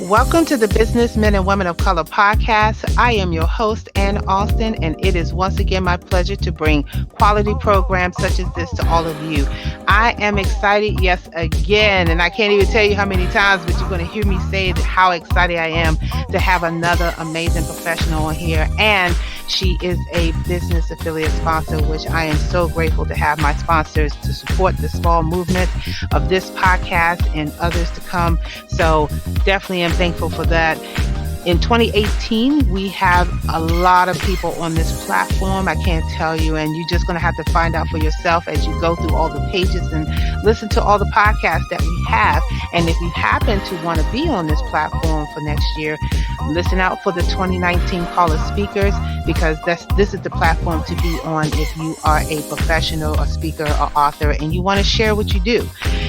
Welcome to the Businessmen and Women of Color podcast. I am your host, Ann Austin, and it is once again my pleasure to bring quality programs such as this to all of you. I am excited, yes, again, and I can't even tell you how many times, but you're going to hear me say how excited I am to have another amazing professional on here. And she is a business affiliate sponsor, which I am so grateful to have my sponsors to support the small movement of this podcast and others to come. So definitely am thankful for that. In 2018, we have a lot of people on this platform. I can't tell you, and you're just going to have to find out for yourself as you go through all the pages and listen to all the podcasts that we have. And if you happen to want to be on this platform for next year, listen out for the 2019 Call of Speakers, because this is the platform to be on if you are a professional, a speaker, or author, and you want to share what you do.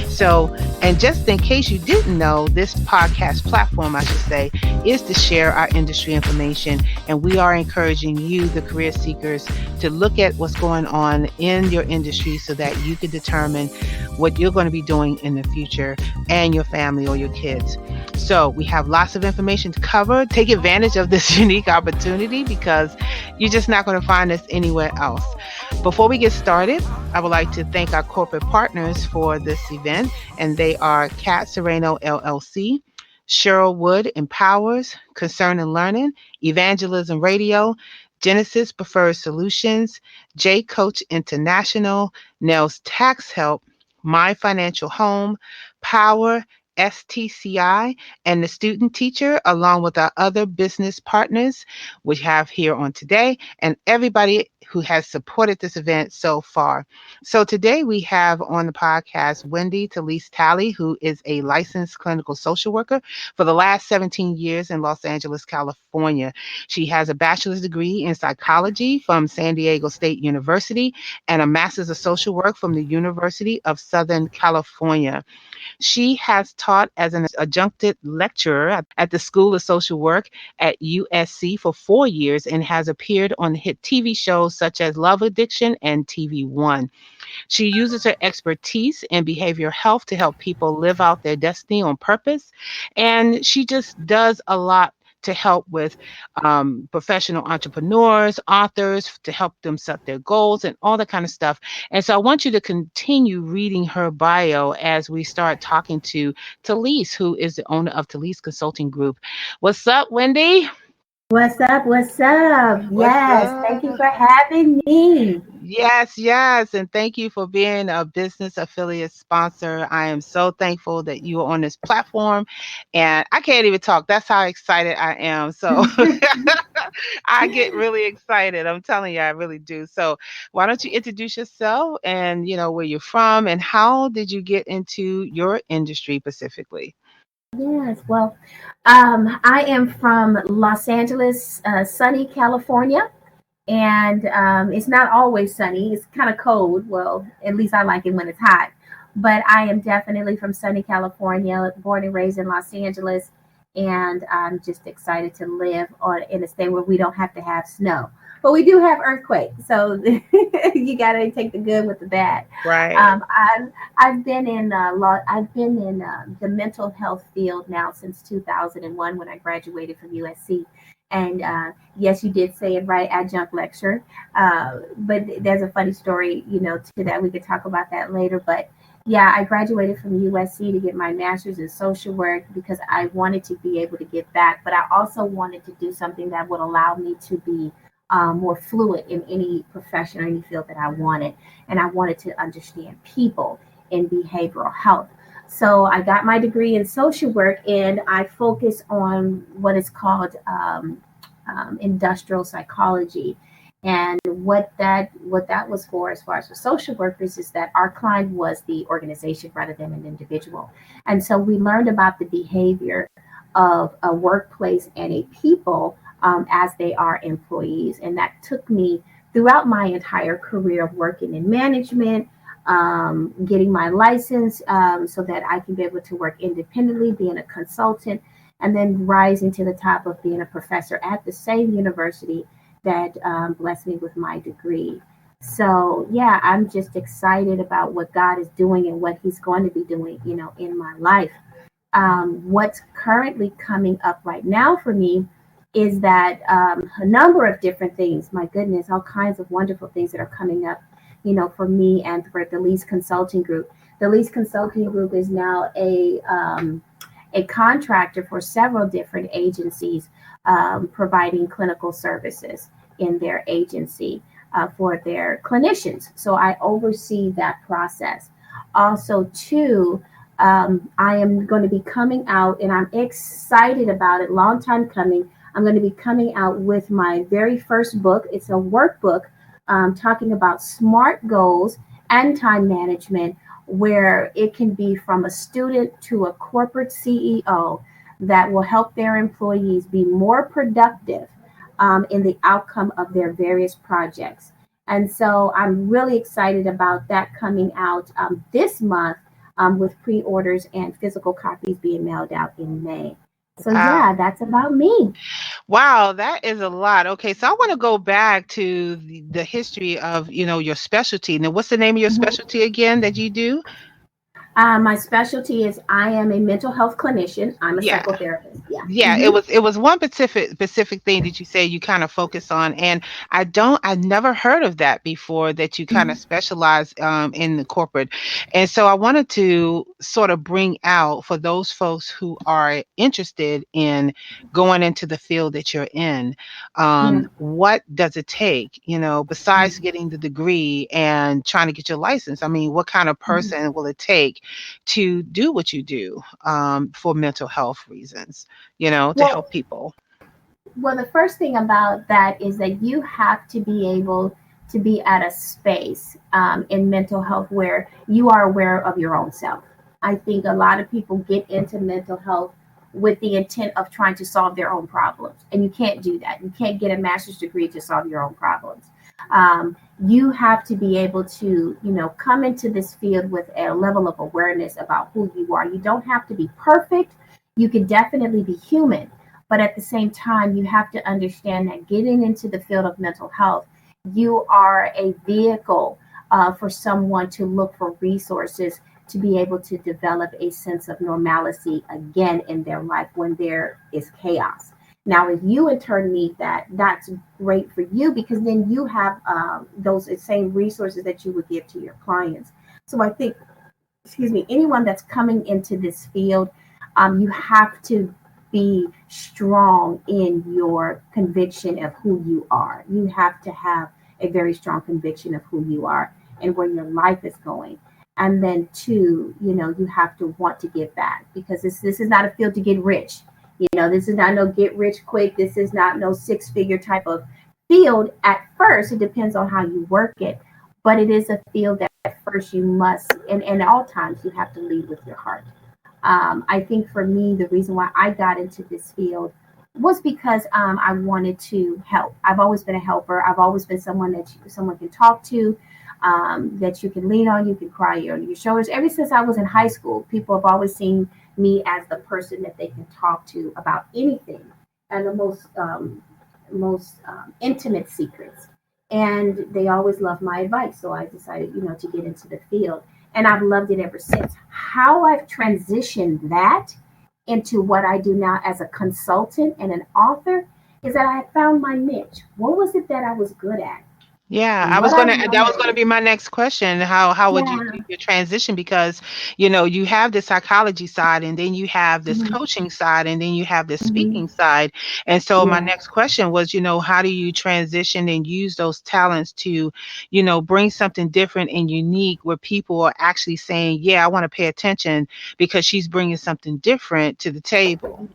So, and just in case you didn't know, this podcast platform, I should say, is to share our industry information. And we are encouraging you, the career seekers, to look at what's going on in your industry so that you can determine what you're going to be doing in the future and your family or your kids. So we have lots of information to cover. Take advantage of this unique opportunity because you're just not going to find this anywhere else. Before we get started, I would like to thank our corporate partners for this event, and they are Cat Sereno LLC, Cheryl Wood Empowers, Concern and Learning, Evangelism Radio, Genesis Preferred Solutions, J Coach International, Nels Tax Help, My Financial Home, Power, STCI, and the Student Teacher, along with our other business partners we have here on today, and everybody who has supported this event so far. So today we have on the podcast Wendy Talise Talley, who is a licensed clinical social worker for the last 17 years in Los Angeles, California. She has a bachelor's degree in psychology from San Diego State University and a master's of social work from the University of Southern California. She has taught as an adjuncted lecturer at the School of Social Work at USC for 4 years and has appeared on hit TV shows such as Love Addiction and TV One. She uses her expertise in behavioral health to help people live out their destiny on purpose. And she just does a lot to help with professional entrepreneurs, authors, to help them set their goals and all that kind of stuff. And so I want you to continue reading her bio as we start talking to Talise, who is the owner of Talise Consulting Group. What's up, Wendy? What's up? What's up? What's Yes, thank you up? for having me. Yes. And thank you for being a business affiliate sponsor. I am so thankful that you are on this platform. And I can't even talk. That's how excited I am. So I get really excited. I'm telling you, I really do. So why don't you introduce yourself and, where you're from and how did you get into your industry specifically? Yes, well, I am from Los Angeles, sunny California, and it's not always sunny. It's kind of cold. Well, at least I like it when it's hot. But I am definitely from sunny California, born and raised in Los Angeles, and I'm just excited to live in a state where we don't have to have snow. But we do have earthquakes, so you got to take the good with the bad. Right. I've been in the mental health field now since 2001 when I graduated from USC. And yes, you did say it right, adjunct lecturer. But there's a funny story, to that. We could talk about that later. But yeah, I graduated from USC to get my master's in social work because I wanted to be able to give back. But I also wanted to do something that would allow me to be more fluid in any profession or any field that I wanted. And I wanted to understand people in behavioral health. So I got my degree in social work and I focus on what is called industrial psychology. And what that was for, as far as for social workers, is that our client was the organization rather than an individual. And so we learned about the behavior of a workplace and a people as they are employees. And that took me throughout my entire career of working in management, getting my license so that I can be able to work independently, being a consultant, and then rising to the top of being a professor at the same university that blessed me with my degree. So yeah, I'm just excited about what God is doing and what he's going to be doing, in my life. What's currently coming up right now for me is that a number of different things. My goodness, all kinds of wonderful things that are coming up, for me and for the Lease Consulting Group. The Lease Consulting Group is now a contractor for several different agencies, providing clinical services in their agency for their clinicians. So I oversee that process. Also, too, I am going to be coming out, and I'm excited about it. Long time coming. I'm going to be coming out with my very first book. It's a workbook talking about SMART goals and time management, where it can be from a student to a corporate CEO that will help their employees be more productive in the outcome of their various projects. And so I'm really excited about that coming out this month with pre orders and physical copies being mailed out in May. So, Wow. yeah, that's about me. Wow, that is a lot. Okay, so I want to go back to the history of, your specialty. Now, what's the name of your Mhm. specialty again that you do? My specialty is I am a mental health clinician. I'm a Yeah. psychotherapist. Yeah. Yeah, Hmm. it was one specific thing that you say you kind of focus on, and I never heard of that before, that you kind of Hmm. specialize in the corporate. And so I wanted to sort of bring out for those folks who are interested in going into the field that you're in, Yeah. what does it take, besides Mhm. getting the degree and trying to get your license? I mean, what kind of Mhm. person will it take to do what you do, for mental health reasons, to Well, help people? Well, the first thing about that is that you have to be able to be at a space in mental health where you are aware of your own self. I think a lot of people get into mental health with the intent of trying to solve their own problems, and you can't do that. You can't get a master's degree to solve your own problems. You have to be able to, come into this field with a level of awareness about who you are. You don't have to be perfect. You can definitely be human, but at the same time, you have to understand that getting into the field of mental health, you are a vehicle for someone to look for resources to be able to develop a sense of normalcy again in their life when there is chaos. Now, if you in turn need that, that's great for you because then you have those same resources that you would give to your clients. So I think, excuse me, anyone that's coming into this field, you have to be strong in your conviction of who you are. You have to have a very strong conviction of who you are and where your life is going. And then two, you have to want to give back because this is not a field to get rich. This is not no get rich quick. This is not no six-figure type of field at first. It depends on how you work it, but it is a field that at first you must, and at all times, you have to lead with your heart. I think for me, the reason why I got into this field was because I wanted to help. I've always been a helper. I've always been someone that someone can talk to, that you can lean on, you can cry on your shoulders. Ever since I was in high school, people have always seen me as the person that they can talk to about anything and the most intimate secrets. And they always loved my advice. So I decided, to get into the field. And I've loved it ever since. How I've transitioned that into what I do now as a consultant and an author is that I have found my niche. What was it that I was good at? Yeah, And what I've that was gonna learned, be my next question. How would you yeah. do your transition? Because, you have the psychology side, and then you have this Mhm. coaching side, and then you have this Mhm. speaking side. And so my Yeah. next question was, how do you transition and use those talents to, bring something different and unique where people are actually saying, yeah, I want to pay attention because she's bringing something different to the table.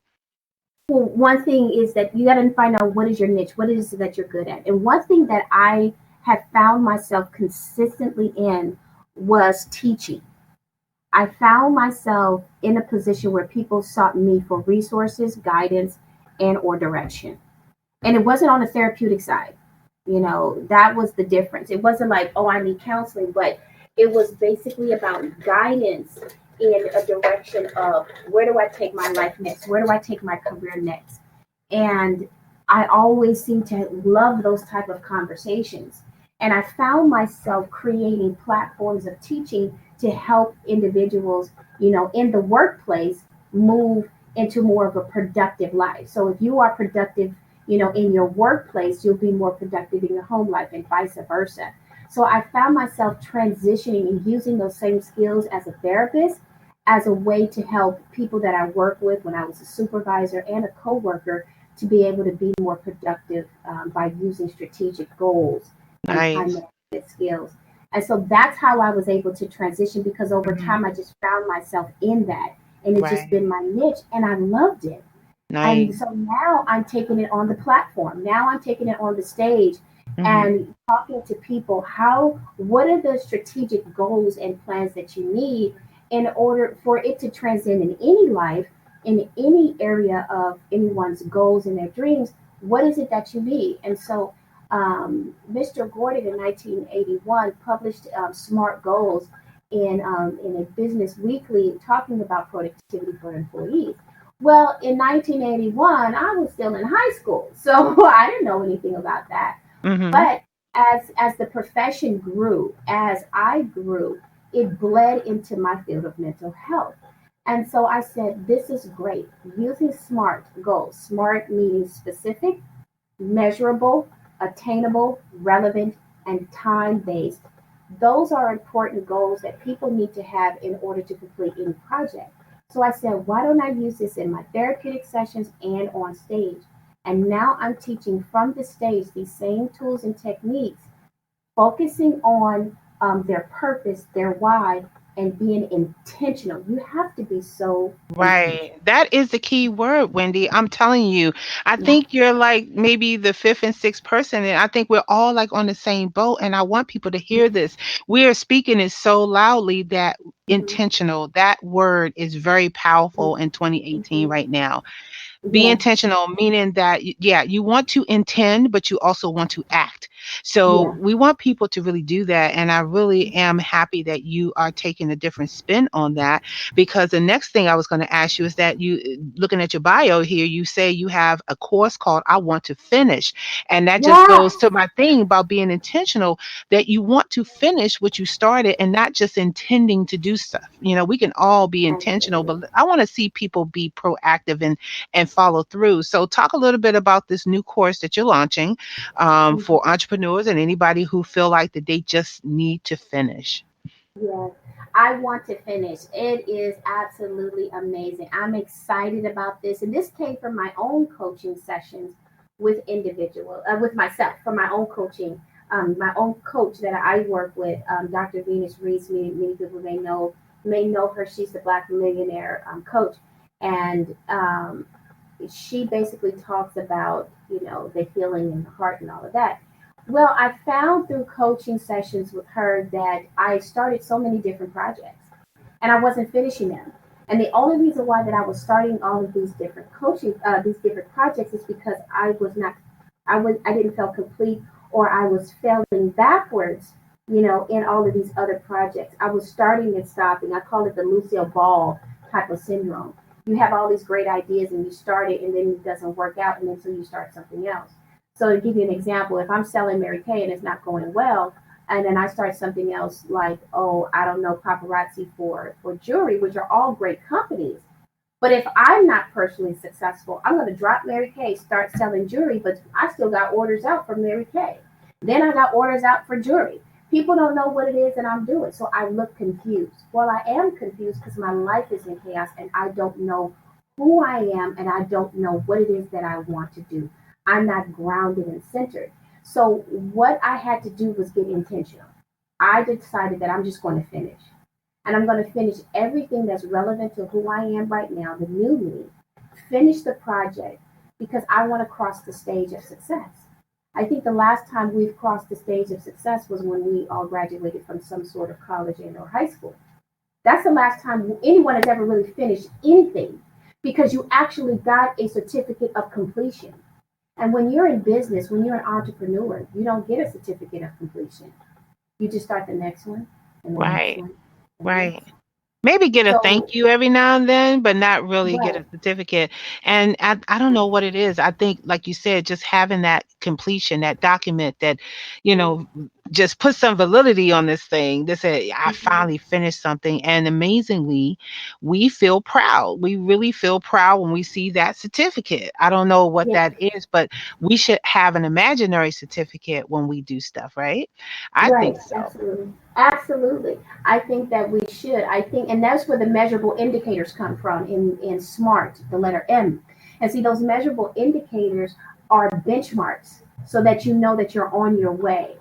Well, one thing is that you got to find out what is your niche, what is it that you're good at. And one thing that I have found myself consistently in was teaching. I found myself in a position where people sought me for resources, guidance, and or direction. And it wasn't on the therapeutic side. That was the difference. It wasn't like, oh, I need counseling, but it was basically about guidance in a direction of where do I take my life next? Where do I take my career next? And I always seem to love those type of conversations. And I found myself creating platforms of teaching to help individuals, in the workplace move into more of a productive life. So if you are productive, in your workplace, you'll be more productive in your home life and vice versa. So I found myself transitioning and using those same skills as a therapist as a way to help people that I work with when I was a supervisor and a coworker to be able to be more productive by using strategic goals and time Nice. management skills. And so that's how I was able to transition because over Hmm. time I just found myself in that and it's just Right. been my niche and I loved it. And Nice. so now I'm taking it on the platform. Now I'm taking it on the stage Hmm. and talking to people what are the strategic goals and plans that you need in order for it to transcend in any life, in any area of anyone's goals and their dreams. What is it that you need? And so Mr. Gordon in 1981 published SMART goals in a business weekly talking about productivity for employees. Well, in 1981, I was still in high school, so I didn't know anything about that. Hmm. But as the profession grew, as I grew, it bled into my field of mental health. And so I said, this is great. Using SMART goals, SMART meaning specific, measurable, attainable, relevant, and time based. Those are important goals that people need to have in order to complete any project. So I said, why don't I use this in my therapeutic sessions and on stage? And now I'm teaching from the stage these same tools and techniques, focusing on their purpose, their why, and being intentional. You have to be so Right. intentional. That is the key word, Wendy. I'm telling you. I Yeah. think you're like maybe the fifth and sixth person, and I think we're all like on the same boat. And I want people to hear this. We are speaking it so loudly that Mhm. intentional, that word is very powerful in Mhm. 2018 right now. Be Yeah. intentional, meaning that yeah, you want to intend but you also want to act. So Yeah. we want people to really do that, and I really am happy that you are taking a different spin on that, because the next thing I was going to ask you is that you, looking at your bio here, you say you have a course called I Want to Finish, and that just goes Yes. to my thing about being intentional, that you want to finish what you started and not just intending to do stuff. We can all be intentional, Absolutely. but I want to see people be proactive and follow through. So, talk a little bit about this new course that you're launching for entrepreneurs and anybody who feel like that they just need to finish. Yes, I want to finish. It is absolutely amazing. I'm excited about this, and this came from my own coaching sessions with myself, from my own coaching, my own coach that I work with, Dr. Venus Reese. Many people may know her. She's the Black Millionaire coach, and she basically talks about the healing in the heart and all of that. Well, I found through coaching sessions with her that I started so many different projects and I wasn't finishing them. And the only reason why that I was starting all of these different projects is because I didn't feel complete, or I was failing backwards, in all of these other projects. I was starting and stopping. I call it the Lucille Ball type of syndrome. You have all these great ideas and you start it and then it doesn't work out, and then so you start something else. So to give you an example, if I'm selling Mary Kay and it's not going well, and then I start something else like, oh, I don't know, paparazzi for jewelry, which are all great companies. But if I'm not personally successful, I'm going to drop Mary Kay, start selling jewelry, but I still got orders out for Mary Kay. Then I got orders out for jewelry. People don't know what it is that I'm doing, so I look confused. Well, I am confused because my life is in chaos and I don't know who I am and I don't know what it is that I want to do. I'm not grounded and centered. So, what I had to do was get intentional. I decided that I'm just going to finish. And I'm going to finish everything that's relevant to who I am right now, the new me. Finish the project because I want to cross the stage of success. I think the last time we've crossed the stage of success was when we all graduated from some sort of college and or high school. That's the last time anyone has ever really finished anything because you actually got a certificate of completion. And when you're in business, when you're an entrepreneur, you don't get a certificate of completion. You just start the next one and the next Right. one and the Right. next one. Maybe get a thank So, you every now and then, but not really get right. a certificate. And I don't know what it is. I think, like you said, just having that completion, that document, that, you know, just put some validity on this thing. They said, I Mhm. finally finished something. And amazingly, we feel proud. We really feel proud when we see that certificate. I don't know what Yeah. that is, but we should have an imaginary certificate when we do stuff, right? I think Right, so. absolutely. Absolutely. I think that we should. I think, and that's where the measurable indicators come from in SMART, the letter M. And see, those measurable indicators are benchmarks so that you know that you're on your way.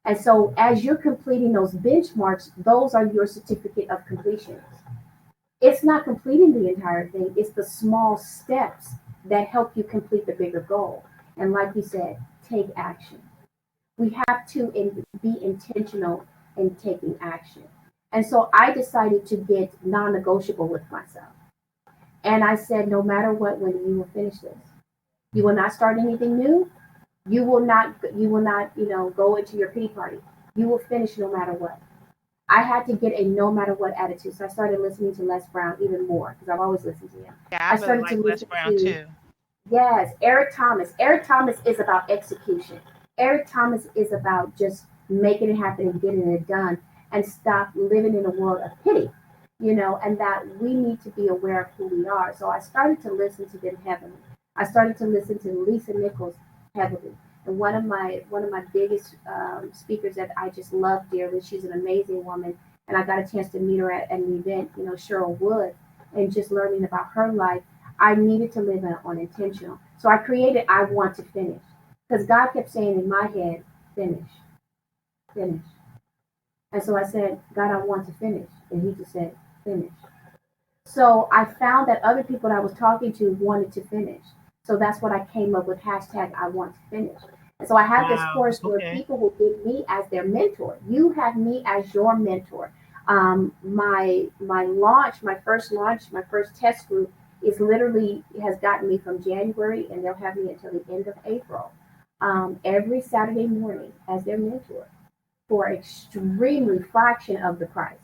And so as you're completing those benchmarks, those are your certificate of completion. It's not completing the entire thing, it's the small steps that help you complete the bigger goal. And like you said, take action. We have to be intentional in taking action. And so I decided to get non negotiable with myself. And I said, no matter what, Wendy, you will finish this. You will not start anything new. You will not, go into your pity party. You will finish no matter what. I had to get a no matter what attitude. So I started listening to Les Brown even more because I've always listened to him. Yeah, I I really started to like Les listen Brown to, too. yes, Eric Thomas. Eric Thomas is about execution. Eric Thomas is about just making it happen and getting it done and stop living in a world of pity, and that we need to be aware of who we are. So I started to listen to them heavily. I started to listen to Lisa Nichols heavily. And one of my biggest speakers that I just love dearly. She's an amazing woman, and I got a chance to meet her at an event. Cheryl Wood, and just learning about her life. I needed to live on intentional. So I created I Want to Finish because God kept saying in my head, finish, finish. And so I said, God, I want to finish. And he just said, finish. So I found that other people that I was talking to wanted to finish. So that's what I came up with hashtag I want to finish. And so I have this Wow. course where Okay. people will give me as their mentor. You have me as your mentor. My first launch, my first test group is literally has gotten me from January, and they'll have me until the end of April. Every Saturday morning as their mentor for extremely fraction of the price.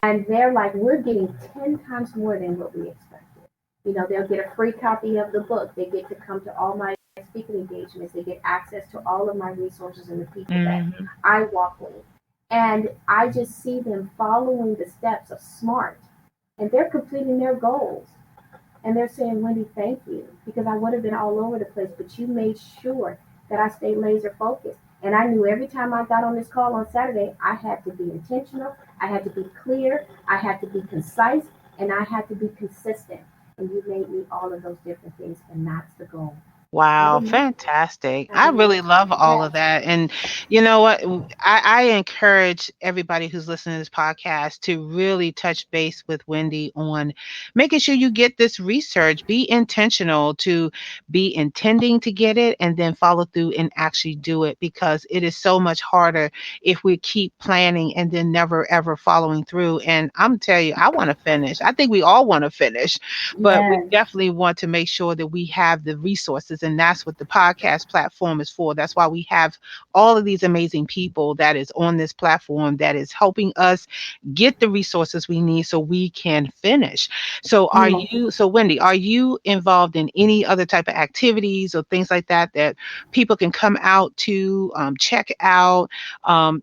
And they're like, we're getting 10 times more than what we expected. They'll get a free copy of the book. They get to come to all my speaking engagements. They get access to all of my resources and the people that Hmm. I walk with. And I just see them following the steps of SMART, and they're completing their goals. And they're saying, Wendy, thank you, because I would have been all over the place, but you made sure that I stayed laser focused. And I knew every time I got on this call on Saturday, I had to be intentional, I had to be clear, I had to be concise, and I had to be consistent. And you made me all of those different things, and that's the goal. As Wow, a mentor, fantastic. as I a really mentor, love all of yes, that. And you know what? I encourage everybody who's listening to this podcast to really touch base with Wendy on making sure you get this research. Be intentional to be intending to get it and then follow through and actually do it because it is so much harder if we keep planning and then never ever following through. And I'm telling you, I want to finish. I think we all want to finish, but we yes, definitely want to make sure that we have the resources, and that's what the podcast platform is for. That's why we have all of these amazing people that is on this platform that is helping us get the resources we need so we can finish. yes. So Wendy, are you involved in any other type of activities or things like that that people can come out to check out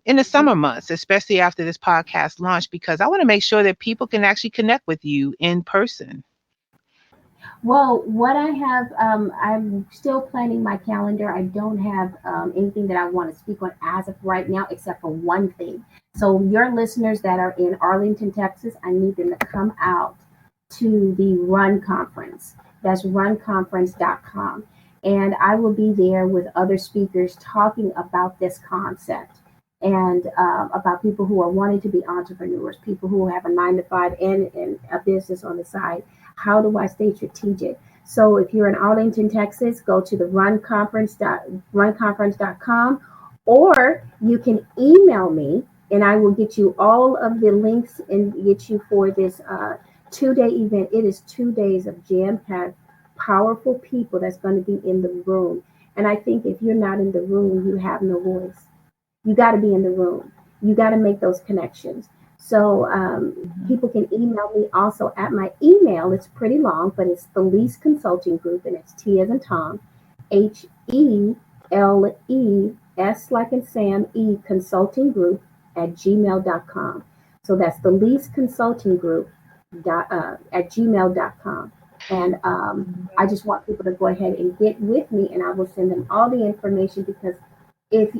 in the summer months, especially after this podcast launch? Because I want to make sure that people can actually connect with you in person. Well, what I have, I'm still planning my calendar. I don't have anything that I want to speak on as of right now, except for one thing. So, your listeners that are in Arlington, Texas, I need them to come out to the Run Conference. That's runconference.com. And I will be there with other speakers talking about this concept and about people who are wanting to be entrepreneurs, people who have a 9 to 5 and a business on the side. How do I stay strategic? So if you're in Arlington, Texas, go to the runconference.com, or you can email me and I will get you all of the links and get you for this 2 day event. It is 2 days of jam packed, powerful people that's going to be in the room. And I think if you're not in the room, you have no voice. You got to be in the room. You got to make those connections. So Mhm. people can email me also at my email. It's pretty long, but it's the Lease Consulting Group, and it's T as in Tom, HELESE S like in Sam, E Consulting Group at gmail.com. So that's the Lease Consulting Group at gmail.com. And I just want people to go ahead and get with me, and I will send them all the information, because if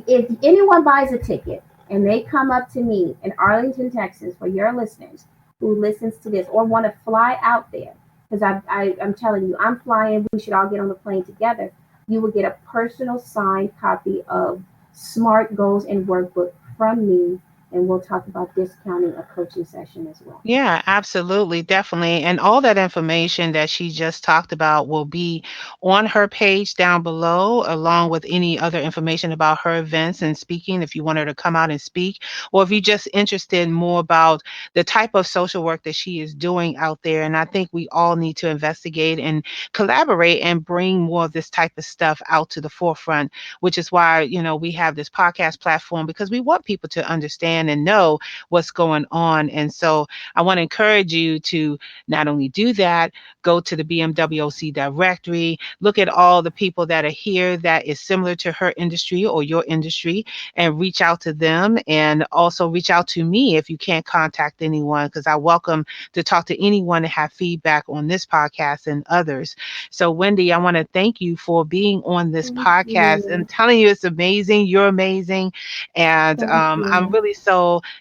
anyone buys a ticket and they come up to me in Arlington, Texas, for your listeners who listens to this or want to fly out there, because I'm telling you, I'm flying. We should all get on the plane together. You will get a personal signed copy of SMART Goals and Workbook from me, and we'll talk about discounting a coaching session as well. Yeah, absolutely, definitely. And all that information that she just talked about will be on her page down below, along with any other information about her events and speaking, if you want her to come out and speak, or if you're just interested more about the type of social work that she is doing out there. And I think we all need to investigate and collaborate and bring more of this type of stuff out to the forefront, which is why, we have this podcast platform, because we want people to understand and know what's going on. And so I want to encourage you to not only do that, go to the BMWOC directory, look at all the people that are here that is similar to her industry or your industry, and reach out to them, and also reach out to me if you can't contact anyone, because I welcome to talk to anyone and have feedback on this podcast and others. So Wendy, I want to thank you for being on this Thank podcast. I'm you. telling you, it's amazing. You're amazing. And Thank I'm you. really so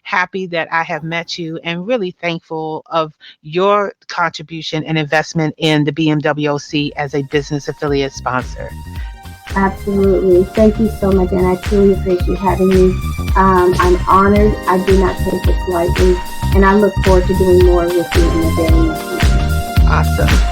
happy that I have met you, and really thankful of your contribution and investment in the BMWOC as a business affiliate sponsor. Absolutely. Thank you so much, and I truly appreciate having me. I'm honored. I do not take this lightly, and I look forward to doing more with you in the very near future. Awesome.